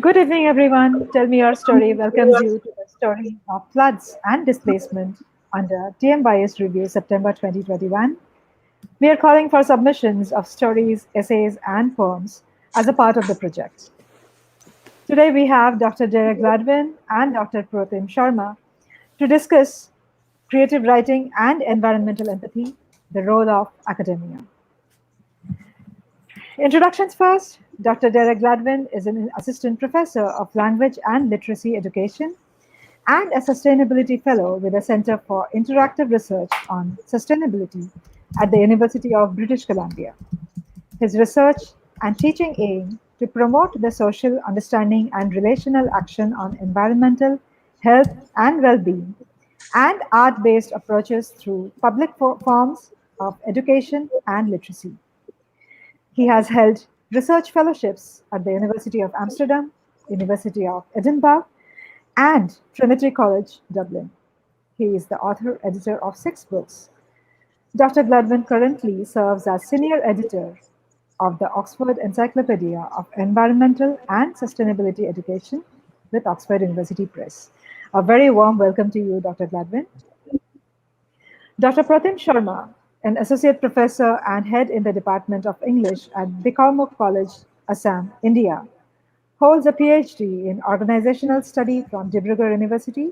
Good evening, everyone. Tell Me Your Story welcomes you to the story of floods and displacement under TMYS review September 2021. We are calling for submissions of stories, essays, and poems as a part of the project. Today we have Dr. Derek Gladwin and Dr. Protim Sharma to discuss creative writing and environmental empathy, the role of academia. Introductions first. Dr. Derek Gladwin is an assistant professor of language and literacy education and a sustainability fellow with the Center for Interactive Research on Sustainability at the University of British Columbia. His research and teaching aim to promote the social understanding and relational action on environmental, health, and well-being, and art-based approaches through public forms of education and literacy. He has held research fellowships at the University of Amsterdam, University of Edinburgh, and Trinity College, Dublin. He is the author-editor of 6 books. Dr. Gladwin currently serves as senior editor of the Oxford Encyclopedia of Environmental and Sustainability Education with Oxford University Press. A very warm welcome to you, Dr. Gladwin. Dr. Protim Sharma, an associate professor and head in the Department of English at Bikalmuk College, Assam, India, holds a PhD in organizational study from Dibrugarh University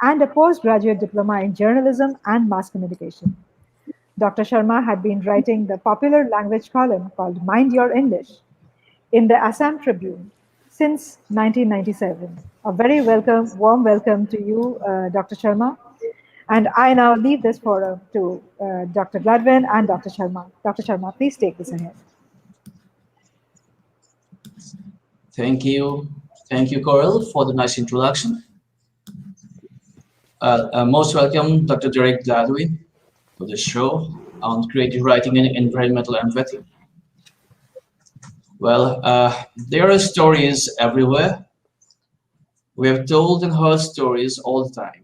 and a postgraduate diploma in journalism and mass communication. Dr. Sharma had been writing the popular language column called Mind Your English in the Assam Tribune since 1997. A very warm welcome to you, Dr. Sharma. And I now leave this forum to Dr. Gladwin and Dr. Sharma. Dr. Sharma, please take this ahead. Thank you. Thank you, Coral, for the nice introduction. Most welcome, Dr. Derek Gladwin, to the show on creative writing and environmental empathy. Well, there are stories everywhere. We have told and heard stories all the time.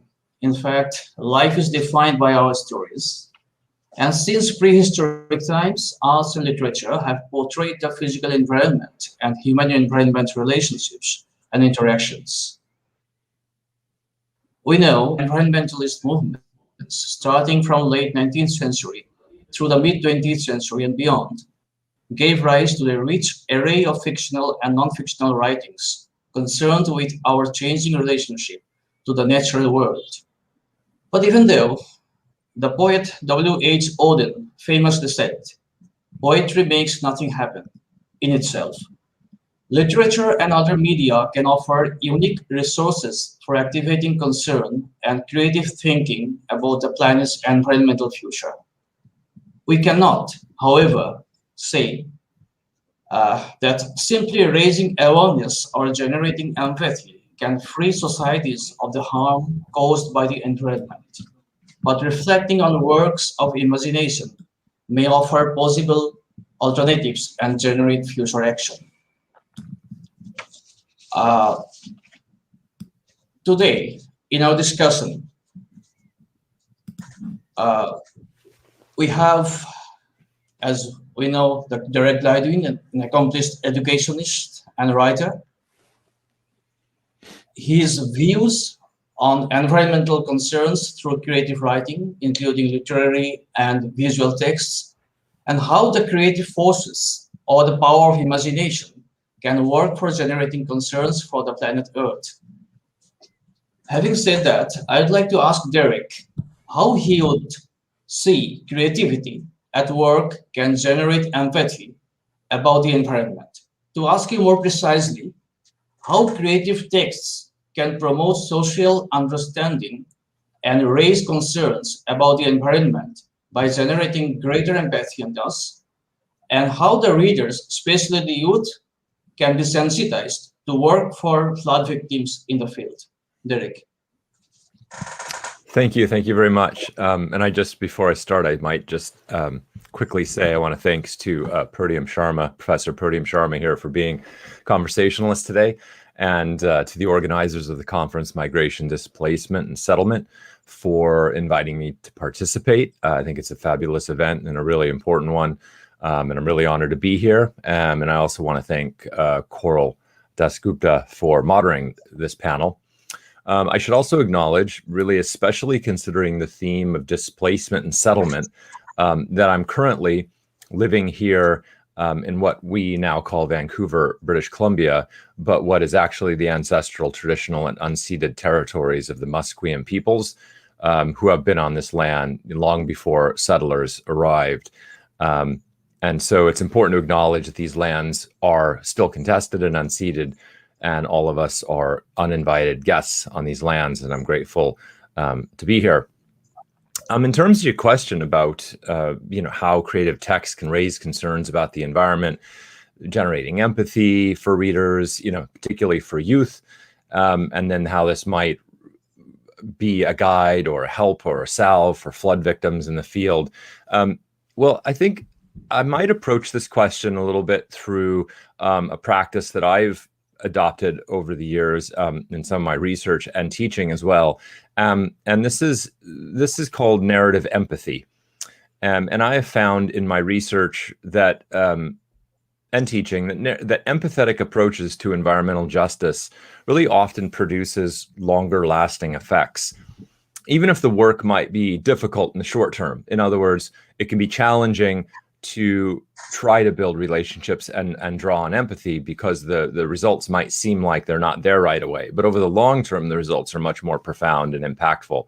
In fact, life is defined by our stories. And since prehistoric times, arts and literature have portrayed the physical environment and human-environment relationships and interactions. We know environmentalist movements, starting from late 19th century through the mid-20th century and beyond, gave rise to a rich array of fictional and non-fictional writings concerned with our changing relationship to the natural world. But even though the poet W.H. Auden famously said, "Poetry makes nothing happen in itself," literature and other media can offer unique resources for activating concern and creative thinking about the planet's environmental future. We cannot, however, say that simply raising awareness or generating empathy can free societies of the harm caused by the environment. But reflecting on works of imagination may offer possible alternatives and generate future action. Today, in our discussion, we have, as we know, Dr. Derek Gladwin, an accomplished educationist and writer. His views on environmental concerns through creative writing, including literary and visual texts, and how the creative forces or the power of imagination can work for generating concerns for the planet Earth. Having said that, I'd like to ask Derek how he would see creativity at work can generate empathy about the environment. To ask him more precisely, how creative texts can promote social understanding and raise concerns about the environment by generating greater empathy in us, and how the readers, especially the youth, can be sensitized to work for flood victims in the field. Derek. Thank you very much. And before I start, I might just quickly say I want to thanks to Protim Sharma, Professor Protim Sharma here for being conversationalist today, and to the organizers of the conference, Migration, Displacement, and Settlement, for inviting me to participate. I think it's a fabulous event and a really important one, and I'm really honored to be here. And I also want to thank Coral Dasgupta for moderating this panel. I should also acknowledge, really especially considering the theme of displacement and settlement, that I'm currently living here in what we now call Vancouver, British Columbia, but what is actually the ancestral, traditional, and unceded territories of the Musqueam peoples, who have been on this land long before settlers arrived. And so it's important to acknowledge that these lands are still contested and unceded, and all of us are uninvited guests on these lands, and I'm grateful to be here. In terms of your question about how creative text can raise concerns about the environment, generating empathy for readers, particularly for youth, and then how this might be a guide or a help or a salve for flood victims in the field. Well, I think I might approach this question a little bit through a practice that I've adopted over the years in some of my research and teaching as well. And this is called narrative empathy. And I have found in my research that and teaching that empathetic approaches to environmental justice really often produces longer lasting effects, even if the work might be difficult in the short term. In other words, it can be challenging to try to build relationships and draw on empathy because the results might seem like they're not there right away. But over the long term, the results are much more profound and impactful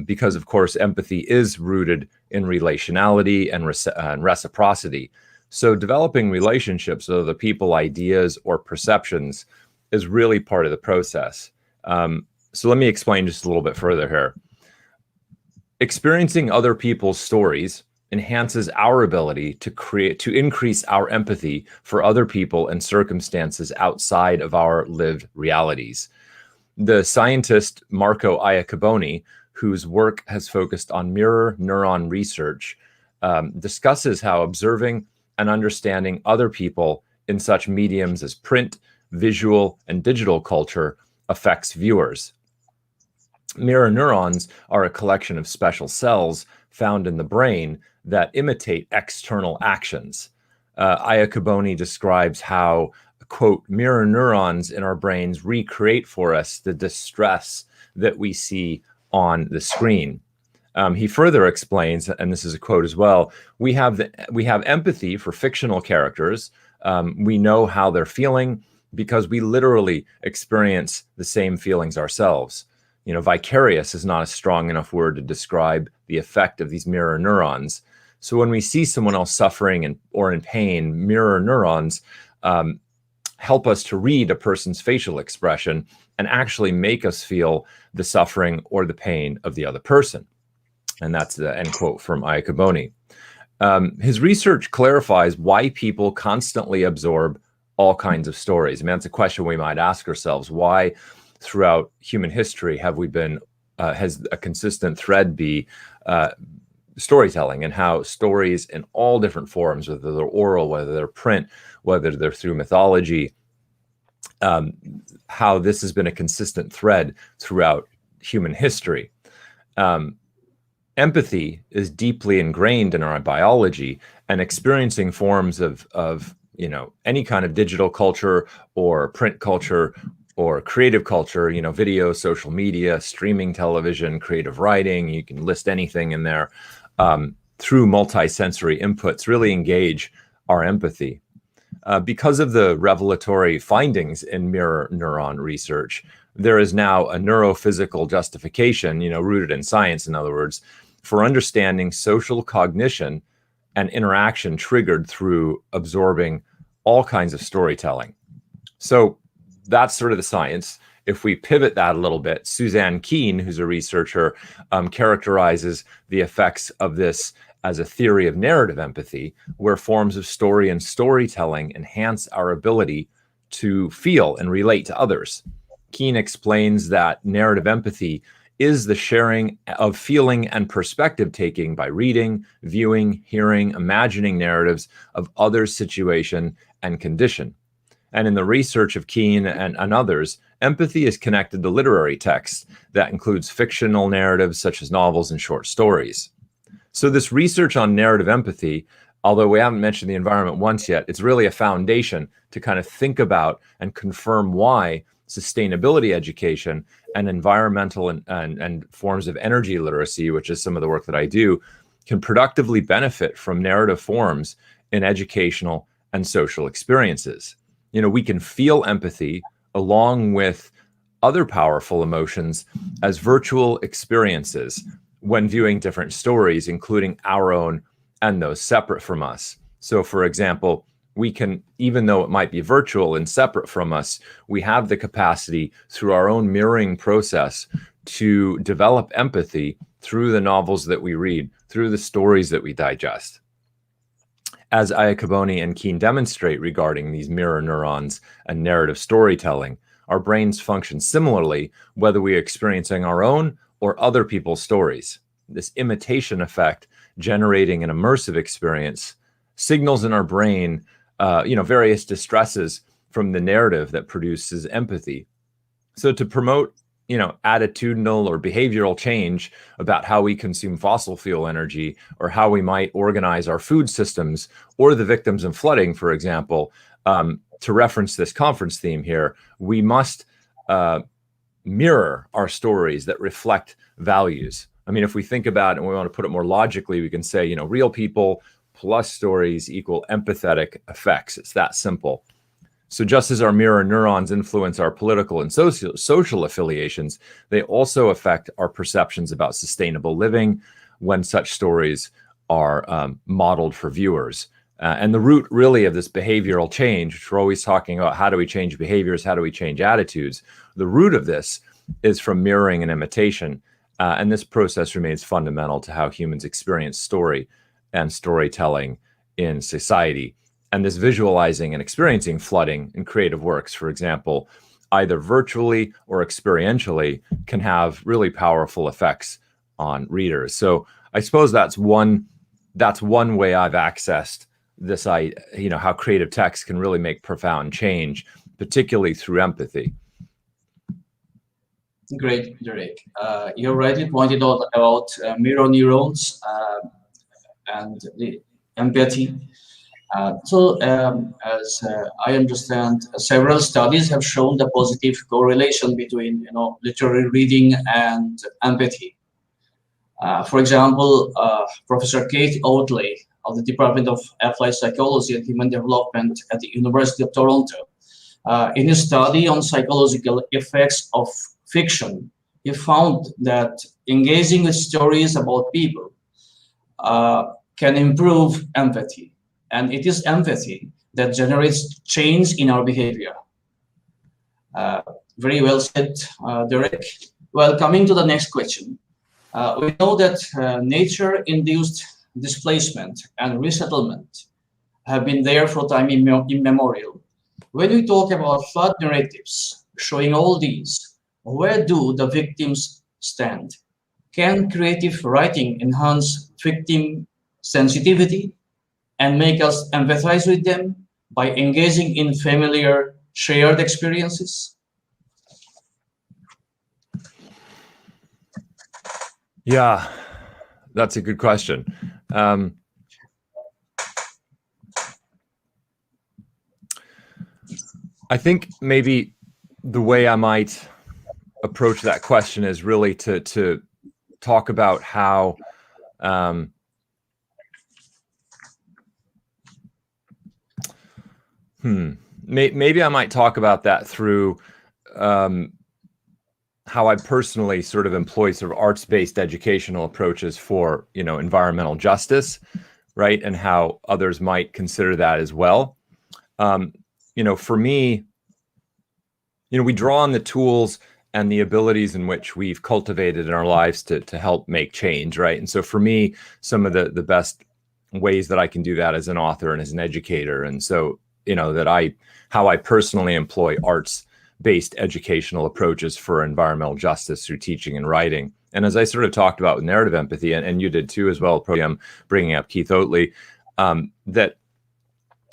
because, of course, empathy is rooted in relationality and reciprocity. So developing relationships with other people, ideas, or perceptions is really part of the process. So let me explain just a little bit further here. Experiencing other people's stories enhances our ability to increase our empathy for other people and circumstances outside of our lived realities. The scientist Marco Iacoboni, whose work has focused on mirror neuron research, discusses how observing and understanding other people in such mediums as print, visual, and digital culture affects viewers. Mirror neurons are a collection of special cells found in the brain that imitate external actions. Iacoboni describes how, quote, mirror neurons in our brains recreate for us the distress that we see on the screen. He further explains, and this is a quote as well, we have empathy for fictional characters. We know how they're feeling because we literally experience the same feelings ourselves. Vicarious is not a strong enough word to describe the effect of these mirror neurons. So when we see someone else suffering or in pain, mirror neurons help us to read a person's facial expression and actually make us feel the suffering or the pain of the other person. And that's the end quote from Iacoboni. His research clarifies why people constantly absorb all kinds of stories. I mean, that's a question we might ask ourselves. Why throughout human history have we been, has a consistent thread be storytelling, and how stories in all different forms, whether they're oral, whether they're print, whether they're through mythology, how this has been a consistent thread throughout human history. Empathy is deeply ingrained in our biology, and experiencing forms of any kind of digital culture or print culture or creative culture, video, social media, streaming television, creative writing, you can list anything in there, through multisensory inputs really engage our empathy. Because of the revelatory findings in mirror neuron research, there is now a neurophysical justification, rooted in science, in other words, for understanding social cognition and interaction triggered through absorbing all kinds of storytelling. So that's sort of the science. If we pivot that a little bit, Suzanne Keen, who's a researcher, characterizes the effects of this as a theory of narrative empathy, where forms of story and storytelling enhance our ability to feel and relate to others. Keen explains that narrative empathy is the sharing of feeling and perspective taking by reading, viewing, hearing, imagining narratives of others' situation and condition. And in the research of Keen and others, empathy is connected to literary texts that includes fictional narratives such as novels and short stories. So this research on narrative empathy although we haven't mentioned the environment once yet, it's really a foundation to kind of think about and confirm why sustainability education and environmental and forms of energy literacy, which is some of the work that I do, can productively benefit from narrative forms in educational and social experiences. You know, we can feel empathy along with other powerful emotions as virtual experiences when viewing different stories, including our own and those separate from us. So, for example, we can, even though it might be virtual and separate from us, we have the capacity through our own mirroring process to develop empathy through the novels that we read, through the stories that we digest. As Iacoboni and Keene demonstrate regarding these mirror neurons and narrative storytelling, our brains function similarly, whether we are experiencing our own or other people's stories. This imitation effect, generating an immersive experience, signals in our brain, various distresses from the narrative that produces empathy. So to promote, attitudinal or behavioral change about how we consume fossil fuel energy or how we might organize our food systems or the victims in flooding, for example, to reference this conference theme here, we must mirror our stories that reflect values. I mean, if we think about it and we want to put it more logically, we can say, real people plus stories equal empathetic effects. It's that simple. So just as our mirror neurons influence our political and social affiliations, they also affect our perceptions about sustainable living when such stories are modeled for viewers. And the root really of this behavioral change, which we're always talking about, how do we change behaviors? How do we change attitudes? The root of this is from mirroring and imitation. And this process remains fundamental to how humans experience story and storytelling in society. And this visualizing and experiencing flooding in creative works, for example, either virtually or experientially, can have really powerful effects on readers. So I suppose that's one way I've accessed this, how creative text can really make profound change, particularly through empathy. Great, Derek. You already pointed out about mirror neurons and the empathy. As I understand, several studies have shown the positive correlation between, literary reading and empathy. For example, Professor Kate Oatley of the Department of Applied Psychology and Human Development at the University of Toronto, in a study on psychological effects of fiction, he found that engaging with stories about people can improve empathy. And it is empathy that generates change in our behavior. Very well said, Derek. Well, coming to the next question. We know that nature-induced displacement and resettlement have been there for time immemorial. When we talk about flood narratives showing all these, where do the victims stand? Can creative writing enhance victim sensitivity and make us empathize with them by engaging in familiar, shared experiences? Yeah, that's a good question. I think maybe the way I might approach that question is really to talk about how maybe I might talk about that through how I personally sort of employ sort of arts-based educational approaches for, environmental justice, right? And how others might consider that as well. For me, we draw on the tools and the abilities in which we've cultivated in our lives to help make change, right? And so for me, some of the best ways that I can do that as an author and as an educator, and so how I personally employ arts-based educational approaches for environmental justice through teaching and writing. And as I sort of talked about with narrative empathy, and you did too as well, Protim, bringing up Keith Oatley, that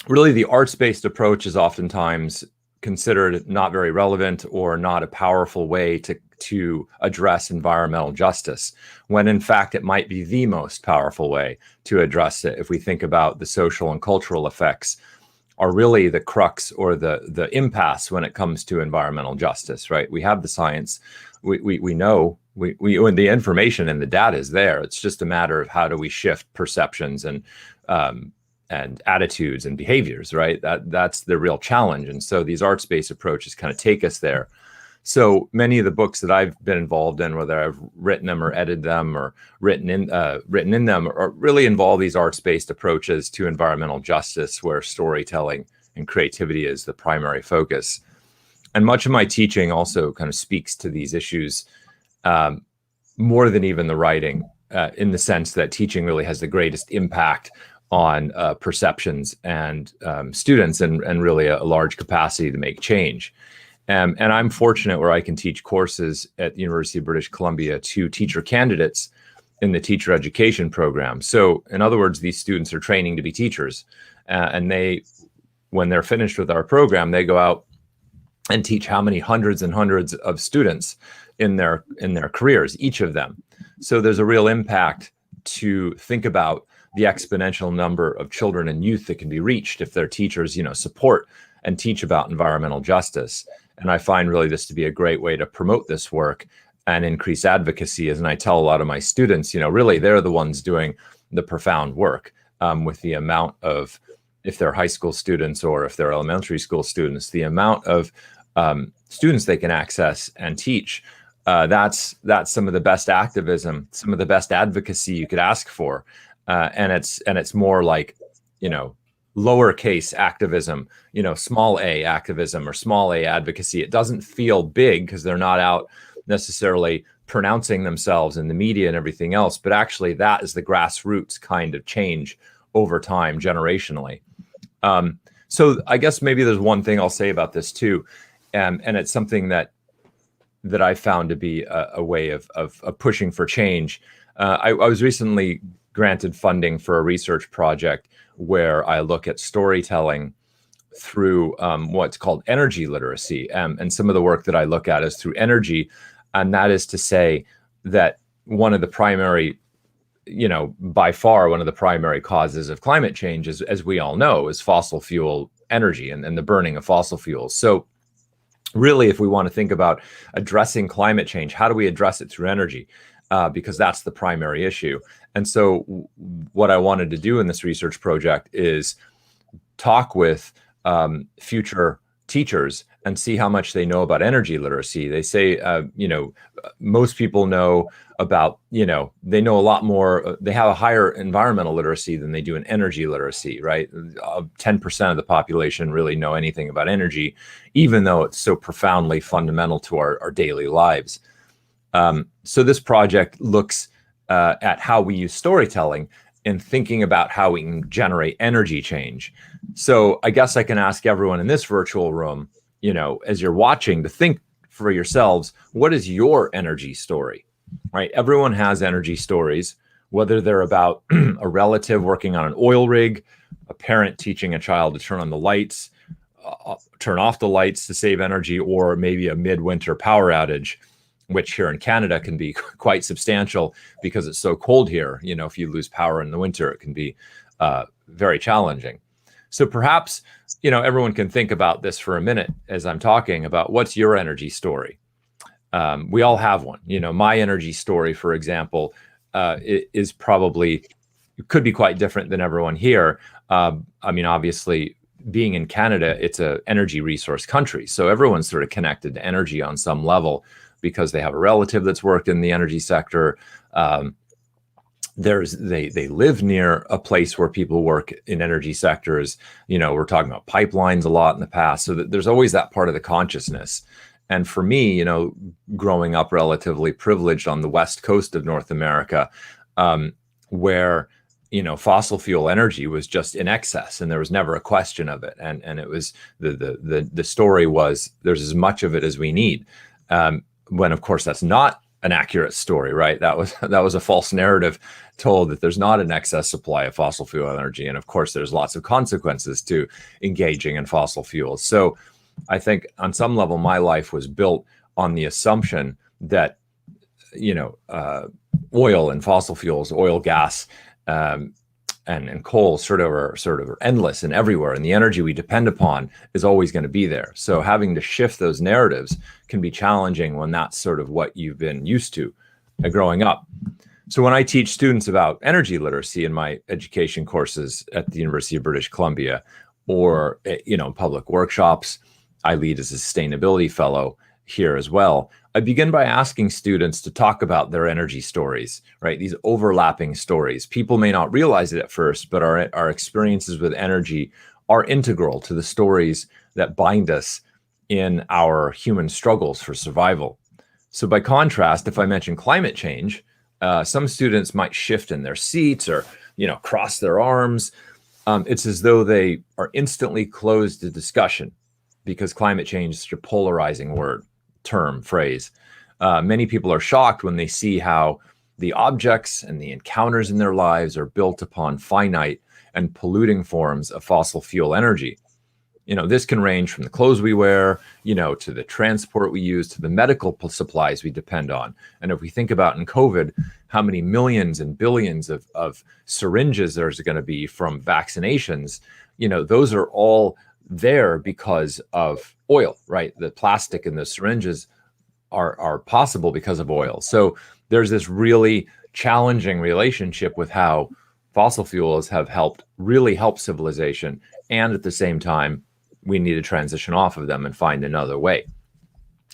really the arts-based approach is oftentimes considered not very relevant or not a powerful way to to address environmental justice, when in fact it might be the most powerful way to address it. If we think about the social and cultural effects are really the crux or the impasse when it comes to environmental justice, right? We have the science, we know, when the information and the data is there. It's just a matter of how do we shift perceptions and attitudes and behaviors, right? That's the real challenge. And so these arts-based approaches kind of take us there. So many of the books that I've been involved in, whether I've written them or edited them or written in them, are really involve these arts-based approaches to environmental justice, where storytelling and creativity is the primary focus. And much of my teaching also kind of speaks to these issues more than even the writing, in the sense that teaching really has the greatest impact on perceptions and students, and really a large capacity to make change. And I'm fortunate where I can teach courses at the University of British Columbia to teacher candidates in the teacher education program. So in other words, these students are training to be teachers, and when they're finished with our program, they go out and teach how many hundreds and hundreds of students in their careers, each of them. So there's a real impact to think about the exponential number of children and youth that can be reached if their teachers, support and teach about environmental justice. And I find really this to be a great way to promote this work and increase advocacy. And I tell a lot of my students, really they're the ones doing the profound work, with the amount of, if they're high school students or if they're elementary school students, the amount of students they can access and teach. That's some of the best activism, some of the best advocacy you could ask for. And it's more like, lowercase activism, small a activism or small a advocacy. It doesn't feel big because they're not out necessarily pronouncing themselves in the media and everything else, but actually that is the grassroots kind of change over time, generationally. So I guess maybe there's one thing I'll say about this too, and it's something that I found to be a way of pushing for change. I was recently granted funding for a research project where I look at storytelling through what's called energy literacy. And some of the work that I look at is through energy. And that is to say that one of the primary, by far one of the primary causes of climate change, is, as we all know, is fossil fuel energy and the burning of fossil fuels. So really, if we want to think about addressing climate change, how do we address it through energy? Because that's the primary issue. And so what I wanted to do in this research project is talk with future teachers and see how much they know about energy literacy. They say, most people know about, they know a lot more, they have a higher environmental literacy than they do in energy literacy, right? 10% of the population really know anything about energy, even though it's so profoundly fundamental to our daily lives. So this project looks at how we use storytelling in thinking about how we can generate energy change. So I guess I can ask everyone in this virtual room, as you're watching, to think for yourselves, what is your energy story, right? Everyone has energy stories, whether they're about a relative working on an oil rig, a parent teaching a child to turn on the lights, turn off the lights to save energy, or maybe a midwinter power outage, which here in Canada can be quite substantial because it's so cold here. If you lose power in the winter, it can be very challenging. So perhaps, everyone can think about this for a minute as I'm talking about what's your energy story. We all have one. My energy story, for example, is probably, could be quite different than everyone here. Obviously, being in Canada, it's an energy resource country. So everyone's sort of connected to energy on some level, because they have a relative that's worked in the energy sector. They live near a place where people work in energy sectors. We're talking about pipelines a lot in the past. So there's always that part of the consciousness. And for me, growing up relatively privileged on the West Coast of North America, where, fossil fuel energy was just in excess and there was never a question of it. And it was, the story was, there's as much of it as we need. When of course that's not an accurate story, right? That was a false narrative told, that there's not an excess supply of fossil fuel energy. And of course there's lots of consequences to engaging in fossil fuels. So I think on some level, my life was built on the assumption that, oil and fossil fuels, oil, gas, and coal sort of are endless and everywhere, and the energy we depend upon is always going to be there. So having to shift those narratives can be challenging when that's sort of what you've been used to growing up. So when I teach students about energy literacy in my education courses at the University of British Columbia, or public workshops, I lead as a sustainability fellow here as well. I begin by asking students to talk about their energy stories, right? These overlapping stories. People may not realize it at first, but our experiences with energy are integral to the stories that bind us in our human struggles for survival. So by contrast, if I mention climate change, some students might shift in their seats or, cross their arms. It's as though they are instantly closed to discussion because climate change is such a polarizing phrase. Many people are shocked when they see how the objects and the encounters in their lives are built upon finite and polluting forms of fossil fuel energy. This can range from the clothes we wear, to the transport we use, to the medical supplies we depend on. And if we think about in COVID, how many millions and billions of syringes there's going to be from vaccinations, those are all there because of oil, right? The plastic in the syringes are possible because of oil. So there's this really challenging relationship with how fossil fuels have really helped civilization, and at the same time, we need to transition off of them and find another way.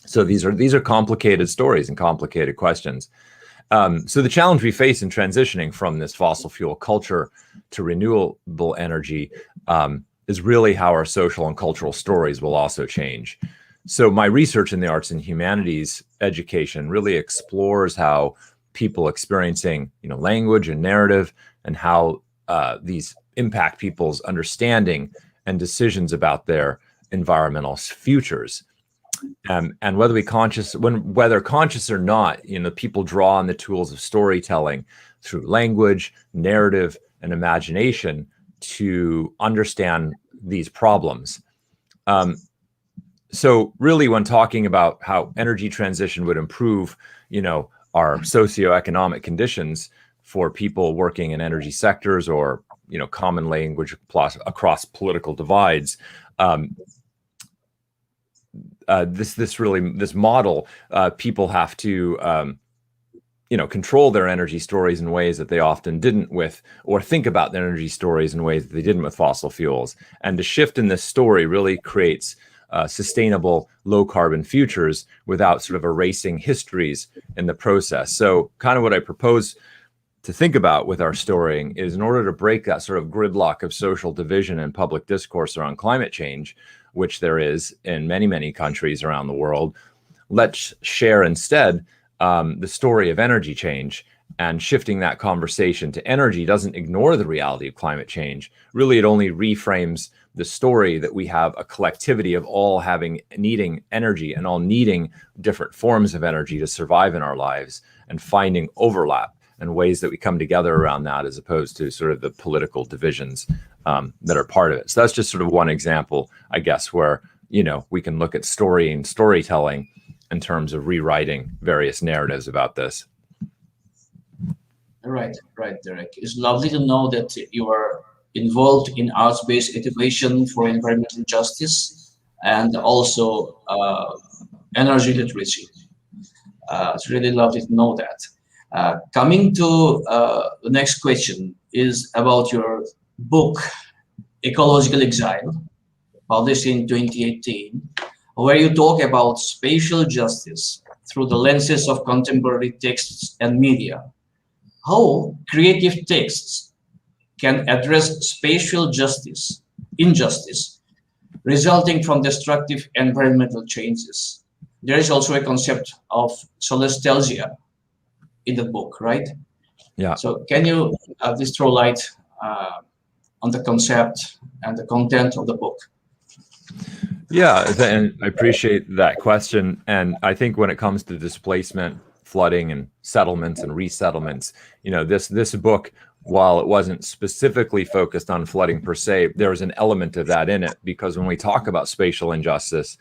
So these are complicated stories and complicated questions. So the challenge we face in transitioning from this fossil fuel culture to renewable energy is really how our social and cultural stories will also change. So my research in the arts and humanities education really explores how people experiencing, language and narrative, and how these impact people's understanding and decisions about their environmental futures. And whether conscious or not, people draw on the tools of storytelling through language, narrative, and imagination to understand these problems. So really, when talking about how energy transition would improve, our socioeconomic conditions for people working in energy sectors, or common language across political divides, this model, people have to control their energy stories in ways that they often didn't with, or think about their energy stories in ways that they didn't with fossil fuels. And the shift in this story really creates sustainable low carbon futures without sort of erasing histories in the process. So kind of what I propose to think about with our storying is, in order to break that sort of gridlock of social division and public discourse around climate change, which there is in many, many countries around the world, let's share instead the story of energy change. And shifting that conversation to energy doesn't ignore the reality of climate change. Really, it only reframes the story that we have a collectivity of all needing energy and all needing different forms of energy to survive in our lives, and finding overlap and ways that we come together around that, as opposed to sort of the political divisions that are part of it. So that's just sort of one example, I guess, where, we can look at story and storytelling in terms of rewriting various narratives about this. Right, Derek. It's lovely to know that you are involved in arts-based education for environmental justice and also energy literacy. It's really lovely to know that. Coming to the next question is about your book, Ecological Exile, published in 2018, where you talk about spatial justice through the lenses of contemporary texts and media. How creative texts can address spatial injustice resulting from destructive environmental changes. There is also a concept of solastalgia in the book, right? Yeah. So can you please throw light on the concept and the content of the book? Yeah, and I appreciate that question. And I think when it comes to displacement, flooding, and settlements and resettlements, this book, while it wasn't specifically focused on flooding per se, there was an element of that in it, because when we talk about spatial injustice,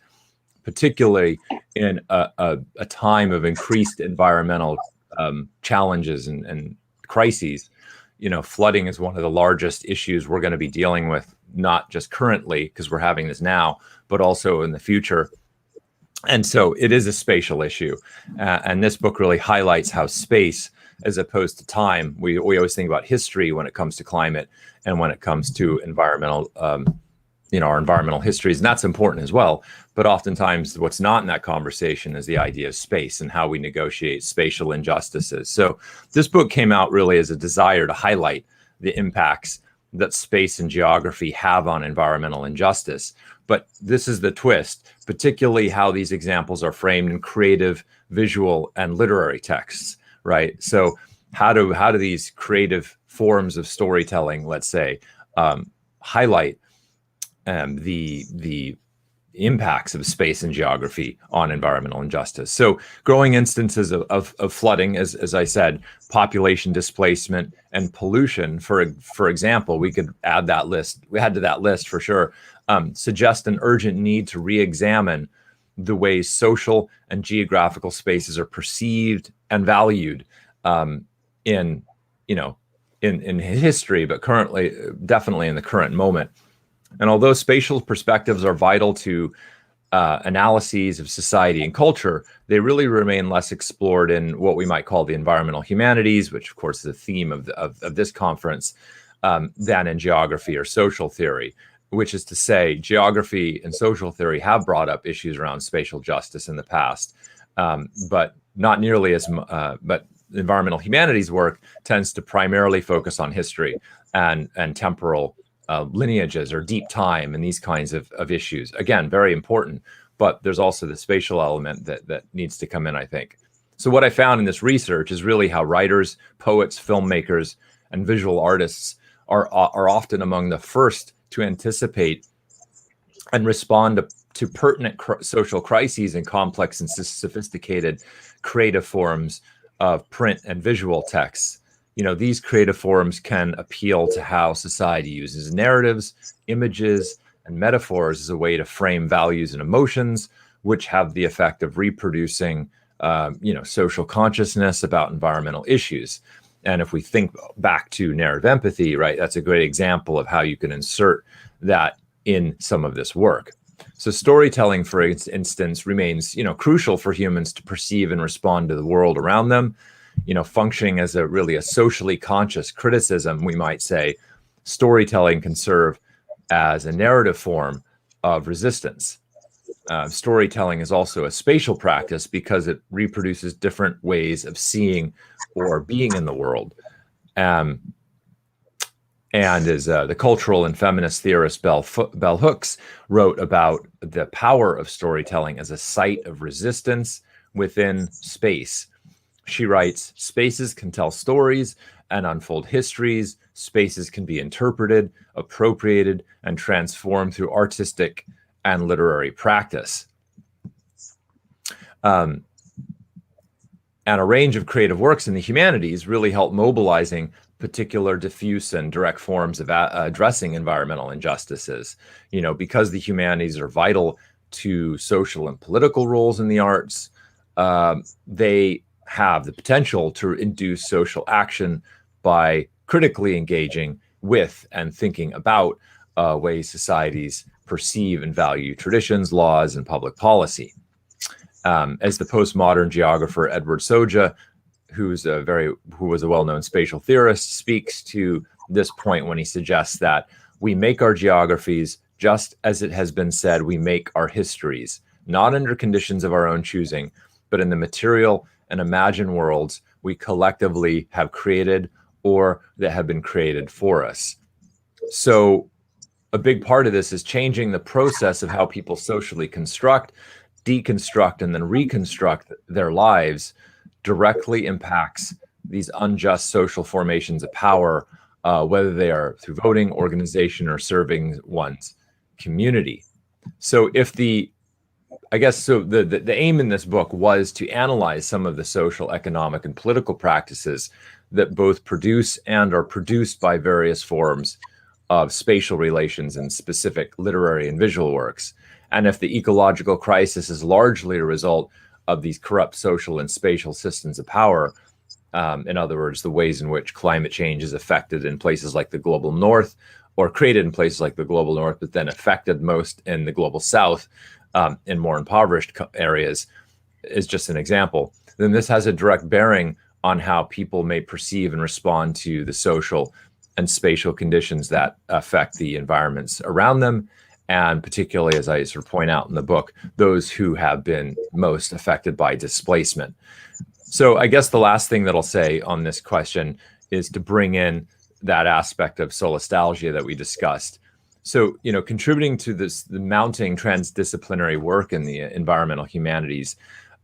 particularly in a time of increased environmental challenges and crises. Flooding is one of the largest issues we're going to be dealing with, not just currently because we're having this now, but also in the future. And so it is a spatial issue. And this book really highlights how space, as opposed to time, we always think about history when it comes to climate and when it comes to environmental, our environmental histories, and that's important as well. But oftentimes what's not in that conversation is the idea of space and how we negotiate spatial injustices. So this book came out really as a desire to highlight the impacts that space and geography have on environmental injustice. But this is the twist, particularly how these examples are framed in creative, visual, and literary texts, right? So how do these creative forms of storytelling, let's say, highlight the impacts of space and geography on environmental injustice? So growing instances of flooding, as I said, population displacement and pollution, for example, we could add that list. We add to that list for sure, suggest an urgent need to re-examine the ways social and geographical spaces are perceived and valued in history, but currently, definitely in the current moment. And although spatial perspectives are vital to analyses of society and culture, they really remain less explored in what we might call the environmental humanities, which of course is the theme of this conference, than in geography or social theory, which is to say geography and social theory have brought up issues around spatial justice in the past, but not nearly as but environmental humanities work tends to primarily focus on history and temporal lineages or deep time and these kinds of issues. Again, very important, but there's also the spatial element that needs to come in, I think. So what I found in this research is really how writers, poets, filmmakers, and visual artists are often among the first to anticipate and respond to pertinent social crises and complex and sophisticated creative forms of print and visual texts. These creative forms can appeal to how society uses narratives, images, and metaphors as a way to frame values and emotions, which have the effect of reproducing, social consciousness about environmental issues. And if we think back to narrative empathy, right, that's a great example of how you can insert that in some of this work. So storytelling, for instance, remains, crucial for humans to perceive and respond to the world around them. Functioning as a socially conscious criticism, we might say, storytelling can serve as a narrative form of resistance. Storytelling is also a spatial practice because it reproduces different ways of seeing or being in the world. And as the cultural and feminist theorist Bell Hooks wrote about the power of storytelling as a site of resistance within space. She writes, spaces can tell stories and unfold histories. Spaces can be interpreted, appropriated, and transformed through artistic and literary practice. And a range of creative works in the humanities really help mobilizing particular diffuse and direct forms of addressing environmental injustices. Because the humanities are vital to social and political roles in the arts, they have the potential to induce social action by critically engaging with and thinking about ways societies perceive and value traditions, laws, and public policy. As the postmodern geographer Edward Soja, who was a well-known spatial theorist, speaks to this point when he suggests that we make our geographies just as it has been said we make our histories, not under conditions of our own choosing, but in the material and imagined worlds we collectively have created or that have been created for us. So a big part of this is changing the process of how people socially construct, deconstruct, and then reconstruct their lives directly impacts these unjust social formations of power, whether they are through voting, organization, or serving one's community. So the aim in this book was to analyze some of the social, economic, and political practices that both produce and are produced by various forms of spatial relations in specific literary and visual works. And if the ecological crisis is largely a result of these corrupt social and spatial systems of power, in other words, the ways in which climate change is affected in places like the global north, or created in places like the global north, but then affected most in the global south, in more impoverished areas, is just an example, then this has a direct bearing on how people may perceive and respond to the social and spatial conditions that affect the environments around them, and particularly, as I sort of point out in the book, those who have been most affected by displacement. So I guess the last thing that I'll say on this question is to bring in that aspect of solastalgia that we discussed. So, you know, contributing to this, the mounting transdisciplinary work in the environmental humanities,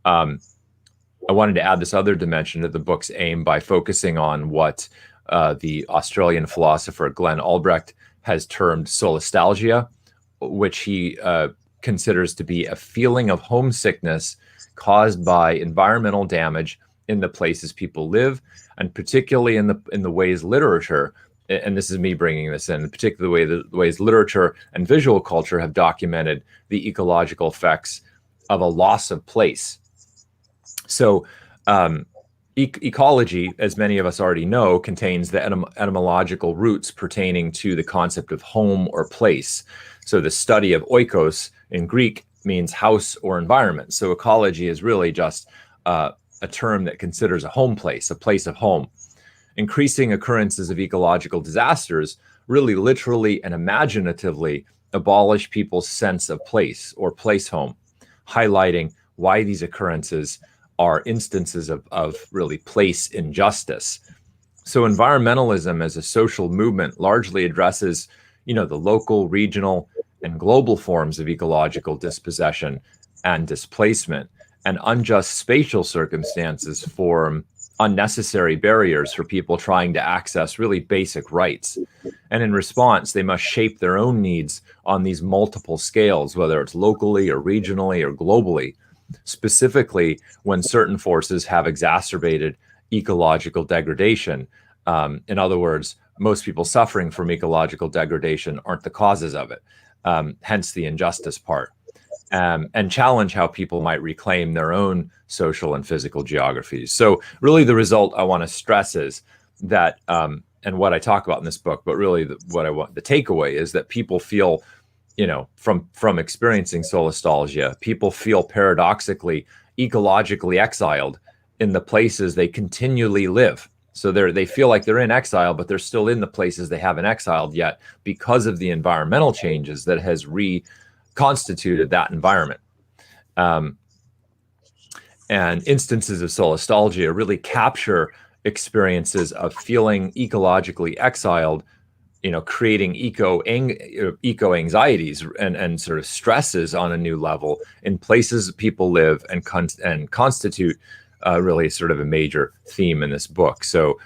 I wanted to add this other dimension to the book's aim by focusing on what the Australian philosopher Glenn Albrecht has termed solastalgia, which he considers to be a feeling of homesickness caused by environmental damage in the places people live, and particularly in the ways literature, and this is me bringing this in, particularly the ways literature and visual culture have documented the ecological effects of a loss of place. So ecology, as many of us already know, contains the etymological roots pertaining to the concept of home or place. So the study of oikos in Greek means house or environment. So ecology is really just a term that considers a home place, a place of home. Increasing occurrences of ecological disasters really literally and imaginatively abolish people's sense of place or place home, highlighting why these occurrences are instances of really place injustice. So environmentalism as a social movement largely addresses, you know, the local, regional, and global forms of ecological dispossession and displacement, and unjust spatial circumstances form unnecessary barriers for people trying to access really basic rights. And in response, they must shape their own needs on these multiple scales, whether it's locally or regionally or globally, specifically when certain forces have exacerbated ecological degradation. In other words, most people suffering from ecological degradation aren't the causes of it, hence the injustice part. And challenge how people might reclaim their own social and physical geographies. So really the result I want to stress is that, and what I talk about in this book, but really the takeaway is that people feel, you know, from experiencing solastalgia, people feel paradoxically ecologically exiled in the places they continually live. So they feel like they're in exile, but they're still in the places they haven't exiled yet because of the environmental changes that has reconstituted that environment. And instances of solastalgia really capture experiences of feeling ecologically exiled, you know, creating eco anxieties and sort of stresses on a new level in places people live, and constitute really sort of a major theme in this book. So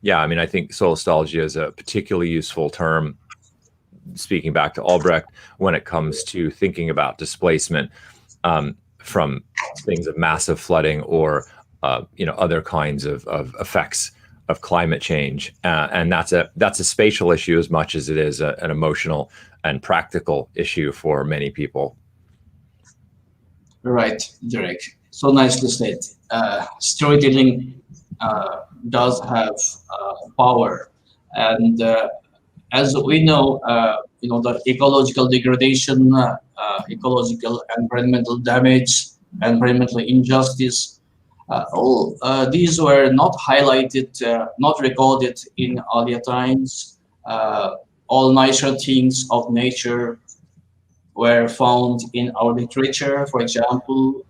yeah, I mean, I think solastalgia is a particularly useful term, speaking back to Albrecht, when it comes to thinking about displacement from things of massive flooding or you know, other kinds of effects of climate change, and that's a spatial issue as much as it is an emotional and practical issue for many people. Right, Derek. So nicely said. Storytelling does have power, and as we know, you know, the ecological degradation, ecological environmental damage, environmental injustice, all these were not highlighted, not recorded in earlier times. All nicer things of nature were found in our literature. For example,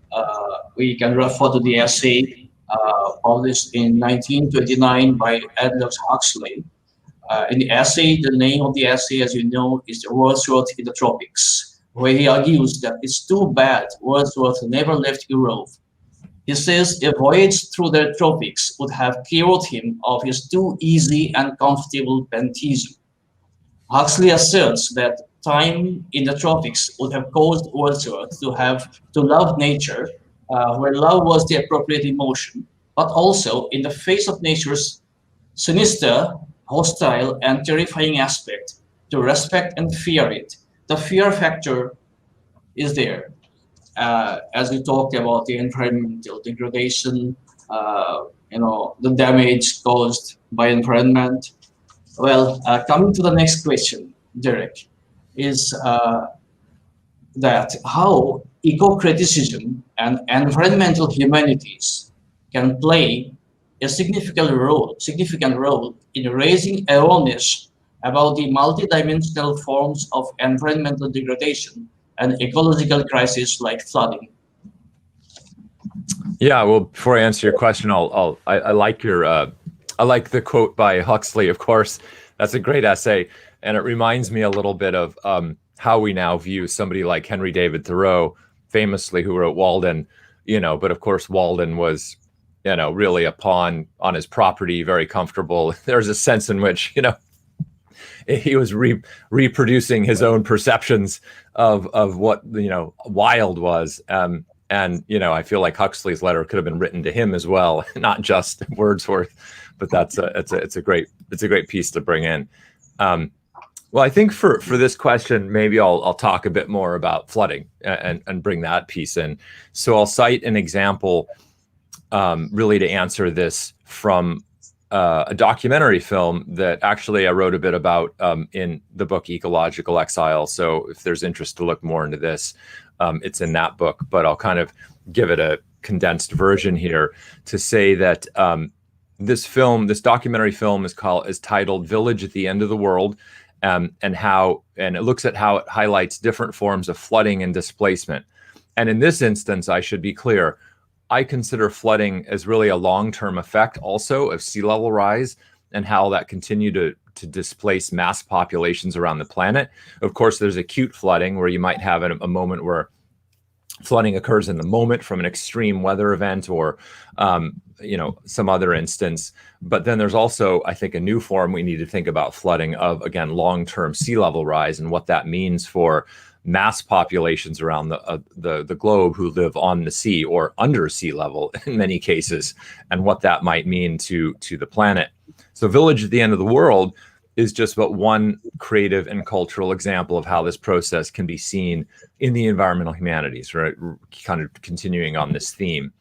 we can refer to the essay published in 1929 by Aldous Huxley. In the essay, the name of the essay, as you know, is Wordsworth in the Tropics, where he argues that it's too bad Wordsworth never left Europe. He says a voyage through the tropics would have cured him of his too easy and comfortable pantheism. Huxley asserts that time in the tropics would have caused Wordsworth to love nature, where love was the appropriate emotion, but also in the face of nature's sinister, hostile, and terrifying aspect, to respect and fear it. The fear factor is there. As we talked about the environmental degradation, the damage caused by environment. Well, coming to the next question, Derek, is that how eco-criticism and environmental humanities can play a significant role in raising awareness about the multidimensional forms of environmental degradation and ecological crises like flooding. Yeah, well, before I answer your question, I like your I like the quote by Huxley. Of course, that's a great essay, and it reminds me a little bit of how we now view somebody like Henry David Thoreau, famously, who wrote Walden. But of course, Walden was, really a pawn on his property, very comfortable. There's a sense in which, he was reproducing his own perceptions of what wild was. And I feel like Huxley's letter could have been written to him as well, not just Wordsworth. But it's a great piece to bring in. Well, I think for this question, maybe I'll talk a bit more about flooding and bring that piece in. So I'll cite an example, really to answer this from a documentary film that actually I wrote a bit about in the book Ecological Exile. So if there's interest to look more into this, it's in that book. But I'll kind of give it a condensed version here to say that this documentary film is titled "Village at the End of the World." And it looks at how it highlights different forms of flooding and displacement. And in this instance, I should be clear, I consider flooding as really a long-term effect also of sea level rise and how that continue to displace mass populations around the planet. Of course, there's acute flooding where you might have a moment where flooding occurs in the moment from an extreme weather event or some other instance. But then there's also, I think, a new form we need to think about flooding of, again, long-term sea level rise and what that means for mass populations around the globe who live on the sea or under sea level in many cases, and what that might mean to the planet. So Village at the End of the World is just but one creative and cultural example of how this process can be seen in the environmental humanities, right? Kind of continuing on this theme.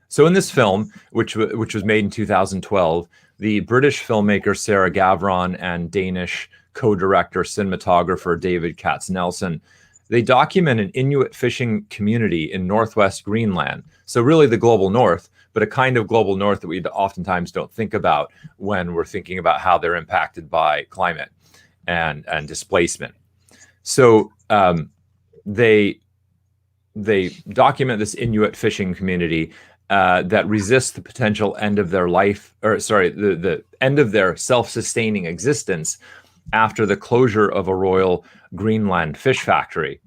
So in this film, which was made in 2012, the British filmmaker Sarah Gavron and Danish co-director cinematographer David Katz-Nelson, they document an Inuit fishing community in northwest Greenland. So really the global north, but a kind of global north that we oftentimes don't think about when we're thinking about how they're impacted by climate and displacement. So they document this Inuit fishing community that resists the potential end of their life, the end of their self-sustaining existence after the closure of a Royal Greenland fish factory.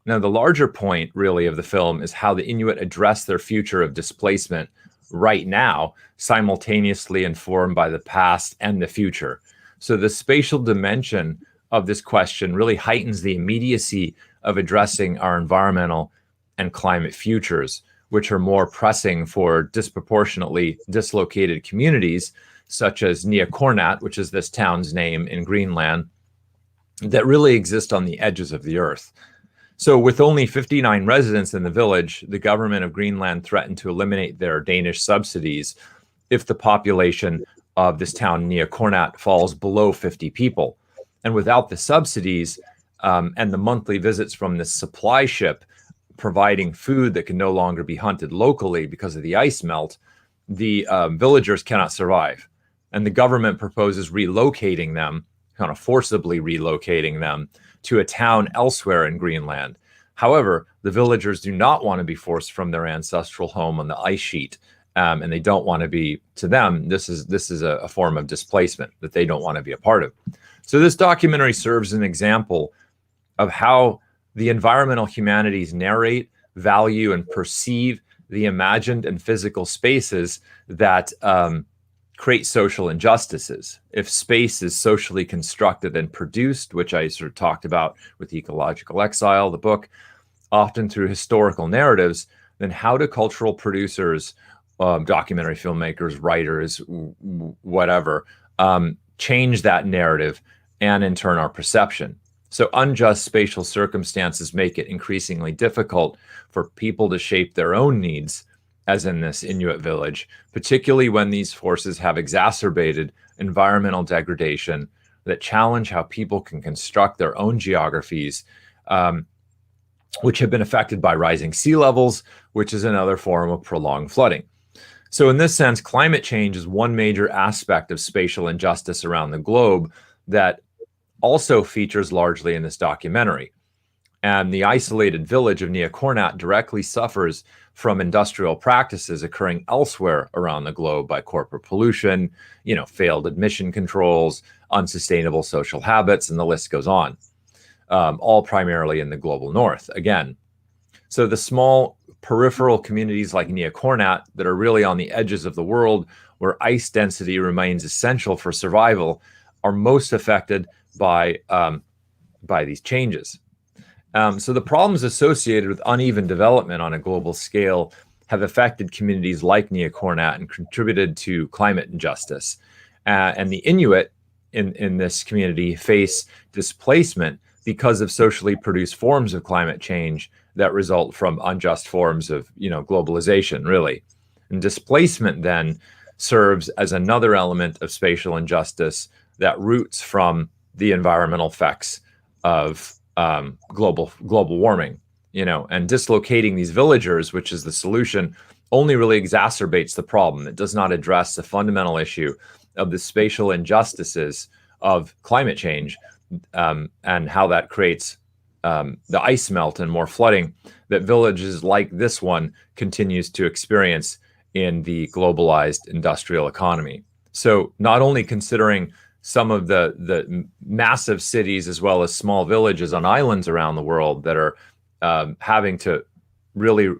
Now, the larger point really of the film is how the Inuit address their future of displacement right now, simultaneously informed by the past and the future. So the spatial dimension of this question really heightens the immediacy of addressing our environmental and climate futures, which are more pressing for disproportionately dislocated communities, such as Neacornat, which is this town's name in Greenland, that really exist on the edges of the earth. So with only 59 residents in the village, the government of Greenland threatened to eliminate their Danish subsidies if the population of this town, Neacornat, falls below 50 people. And without the subsidies and the monthly visits from the supply ship providing food that can no longer be hunted locally because of the ice melt, the villagers cannot survive. And the government proposes relocating them, kind of forcibly relocating them to a town elsewhere in Greenland. However, the villagers do not want to be forced from their ancestral home on the ice sheet, and they don't want to be, to them, this is a form of displacement that they don't want to be a part of. So this documentary serves as an example of how the environmental humanities narrate, value, and perceive the imagined and physical spaces that create social injustices. If space is socially constructed and produced, which I sort of talked about with Ecological Exile, the book, often through historical narratives, then how do cultural producers, documentary filmmakers, writers, whatever, change that narrative and in turn our perception. So unjust spatial circumstances make it increasingly difficult for people to shape their own needs, as in this Inuit village, particularly when these forces have exacerbated environmental degradation that challenge how people can construct their own geographies, which have been affected by rising sea levels, which is another form of prolonged flooding. So in this sense, climate change is one major aspect of spatial injustice around the globe that also features largely in this documentary. And the isolated village of Neocornat directly suffers from industrial practices occurring elsewhere around the globe by corporate pollution, failed admission controls, unsustainable social habits, and the list goes on, all primarily in the global north, again. So the small peripheral communities like Neocornat that are really on the edges of the world, where ice density remains essential for survival, are most affected by these changes. So the problems associated with uneven development on a global scale have affected communities like Neocornat and contributed to climate injustice. And the Inuit in this community face displacement because of socially produced forms of climate change that result from unjust forms of, globalization, really. And displacement then serves as another element of spatial injustice that roots from the environmental effects of global warming, and dislocating these villagers, which is the solution, only really exacerbates the problem. It does not address the fundamental issue of the spatial injustices of climate change, and how that creates the ice melt and more flooding that villages like this one continues to experience in the globalized industrial economy. So not only considering some of the massive cities as well as small villages on islands around the world that are having to really,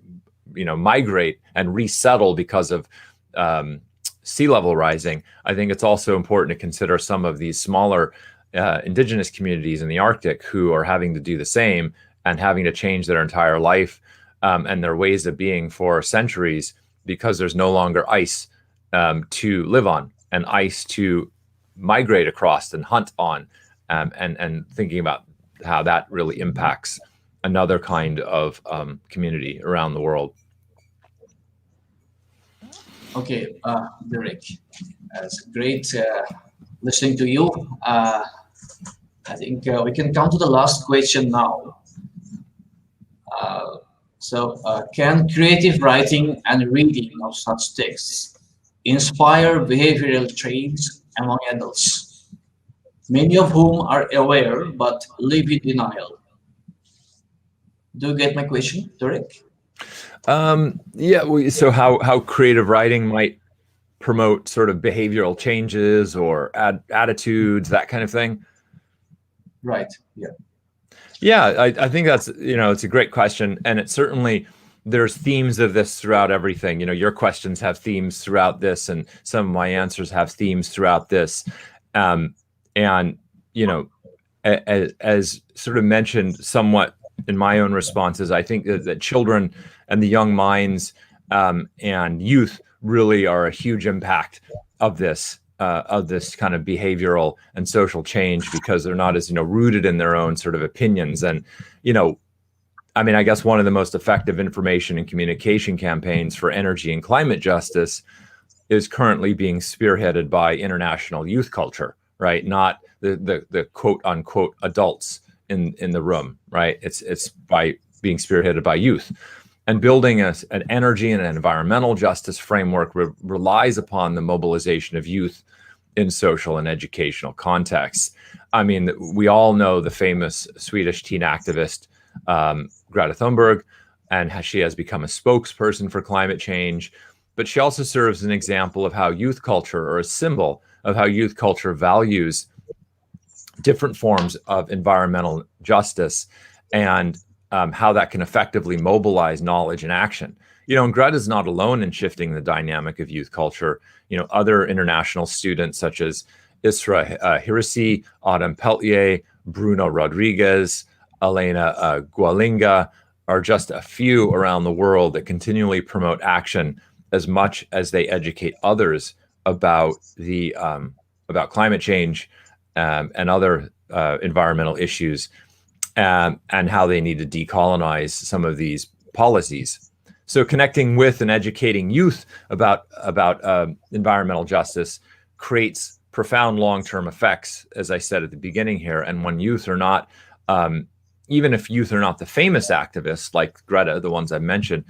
migrate and resettle because of sea level rising, I think it's also important to consider some of these smaller indigenous communities in the Arctic who are having to do the same and having to change their entire life and their ways of being for centuries because there's no longer ice to live on and ice to migrate across and hunt on, and thinking about how that really impacts another kind of community around the world. Okay, Derek, it's great listening to you. I think we can come to the last question now. Can creative writing and reading of such texts inspire behavioral change among adults, many of whom are aware but live in denial? Do you get my question, Derek? So how creative writing might promote sort of behavioral changes or attitudes, that kind of thing? Right, yeah. Yeah, I think that's, it's a great question. And it certainly, there's themes of this throughout everything. Your questions have themes throughout this, and some of my answers have themes throughout this. And, as sort of mentioned somewhat in my own responses, I think that children and the young minds and youth really are a huge impact of this kind of behavioral and social change, because they're not as, rooted in their own sort of opinions. And, I guess one of the most effective information and communication campaigns for energy and climate justice is currently being spearheaded by international youth culture, right? Not the quote unquote adults in the room, right? It's by being spearheaded by youth. And building an energy and an environmental justice framework relies upon the mobilization of youth in social and educational contexts. We all know the famous Swedish teen activist, Greta Thunberg, and how she has become a spokesperson for climate change. But she also serves as an example of how youth culture, or a symbol of how youth culture values different forms of environmental justice, and how that can effectively mobilize knowledge and action. And Greta's not alone in shifting the dynamic of youth culture. Other international students such as Isra Hirsi, Autumn Peltier, Bruno Rodriguez, Elena Gualinga are just a few around the world that continually promote action as much as they educate others about about climate change and other environmental issues, and how they need to decolonize some of these policies. So connecting with and educating youth about environmental justice creates profound long-term effects, as I said at the beginning here. And when youth are not, even if youth are not the famous activists like Greta, the ones I mentioned,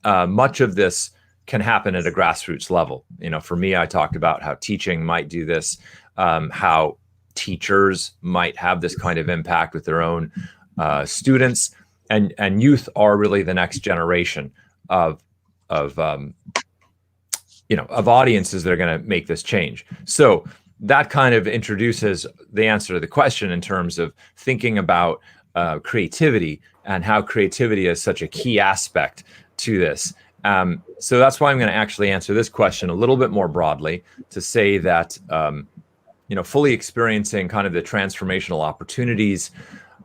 much of this can happen at a grassroots level. You know, for me, I talked about how teaching might do this, how teachers might have this kind of impact with their own students, and youth are really the next generation of audiences that are going to make this change. So that kind of introduces the answer to the question in terms of thinking about creativity and how creativity is such a key aspect to this. So that's why I'm going to actually answer this question a little bit more broadly, to say that fully experiencing kind of the transformational opportunities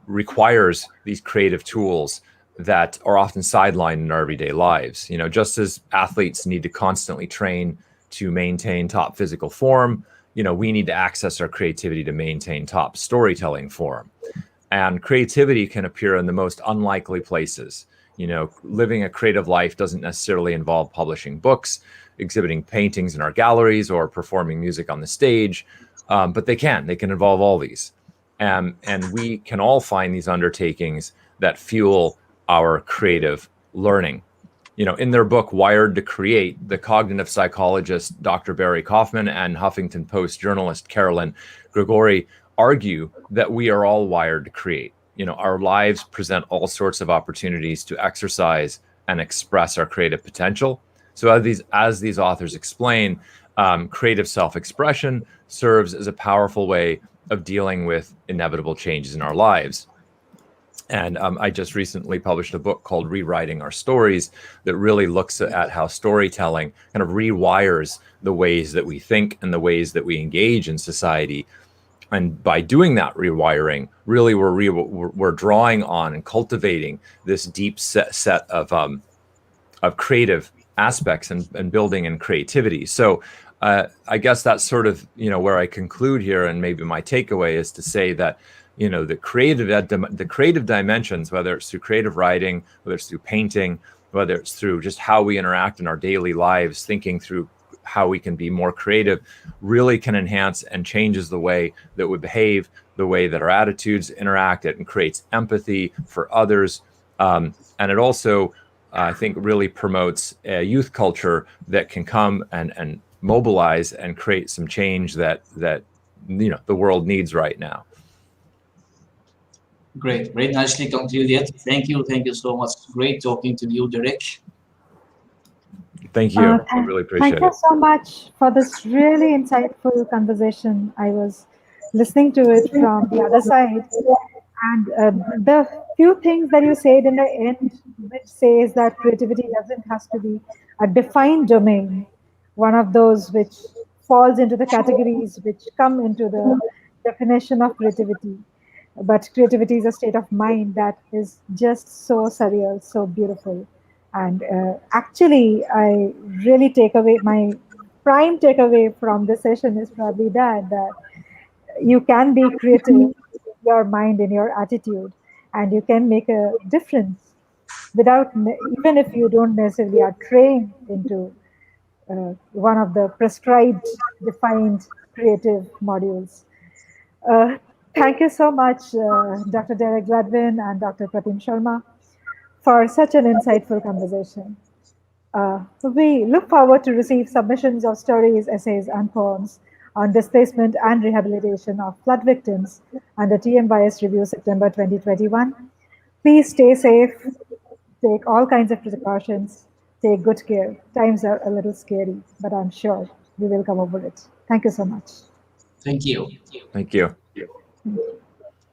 requires these creative tools that are often sidelined in our everyday lives. You know, just as athletes need to constantly train to maintain top physical form, we need to access our creativity to maintain top storytelling form. And creativity can appear in the most unlikely places. Living a creative life doesn't necessarily involve publishing books, exhibiting paintings in our galleries, or performing music on the stage, but they can involve all these. And we can all find these undertakings that fuel our creative learning. In their book, Wired to Create, the cognitive psychologist Dr. Barry Kaufman and Huffington Post journalist Carolyn Grigori argue that we are all wired to create. Our lives present all sorts of opportunities to exercise and express our creative potential. So as these authors explain, creative self-expression serves as a powerful way of dealing with inevitable changes in our lives. And I just recently published a book called Rewriting Our Stories that really looks at how storytelling kind of rewires the ways that we think and the ways that we engage in society. And by doing that rewiring, really we're drawing on and cultivating this deep set of creative aspects and building in creativity. So I guess that's sort of where I conclude here, and maybe my takeaway is to say that the creative dimensions, whether it's through creative writing, whether it's through painting, whether it's through just how we interact in our daily lives, thinking through how we can be more creative, really can enhance and changes the way that we behave, the way that our attitudes interact. It creates empathy for others, and it also, I think, really promotes a youth culture that can come and mobilize and create some change that the world needs right now. Great, very nicely concluded. Thank you so much. Great talking to you, Derek. Thank you. I really appreciate it. Thank you so much for this really insightful conversation. I was listening to it from the other side, and the few things that you said in the end, which says that creativity doesn't have to be a defined domain, one of those which falls into the categories which come into the definition of creativity. But creativity is a state of mind that is just so surreal, so beautiful. And actually, I really my prime takeaway from this session is probably that you can be creative in your mind, in your attitude, and you can make a difference without, even if you don't necessarily are trained into one of the prescribed, defined creative modules. Thank you so much, Dr. Derek Gladwin and Dr. Protim Sharma, for such an insightful conversation. We look forward to receive submissions of stories, essays, and poems on displacement and rehabilitation of flood victims under TMYS Review September 2021. Please stay safe, take all kinds of precautions, take good care. Times are a little scary, but I'm sure we will come over it. Thank you so much. Thank you. Thank you. Thank you.